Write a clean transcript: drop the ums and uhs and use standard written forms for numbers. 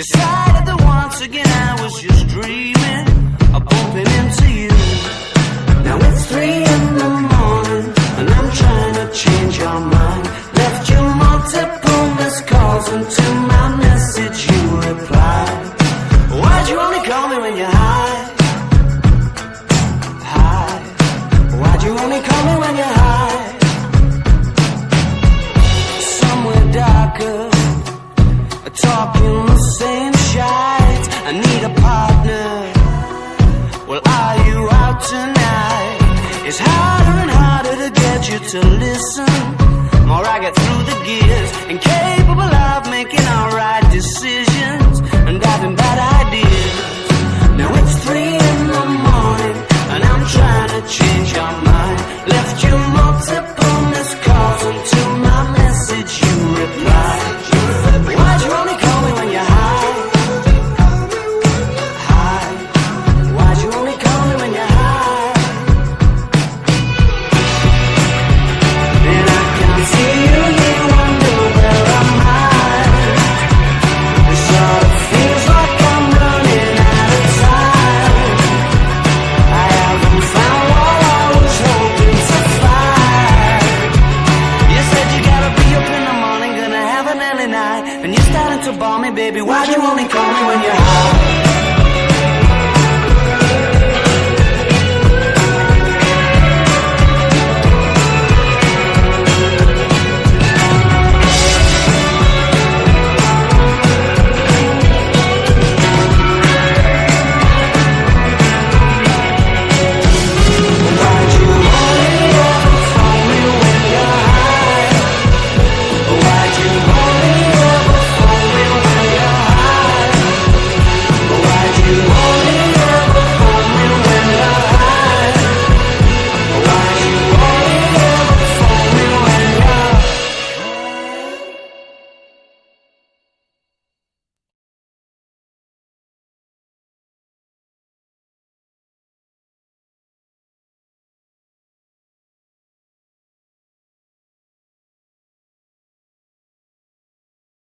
Decided that once again I was just dreaming of bumping into you. Now it's 3 in the morning and I'm trying to change your mind. Left you multiple missed calls and to my message you replied. Why'd you only call me when you're high? High. Why'd you only call me when you're high? Somewhere darker, talking the same shite. I need a partner. Well, are you out tonight? It's harder and harder to get you to listen.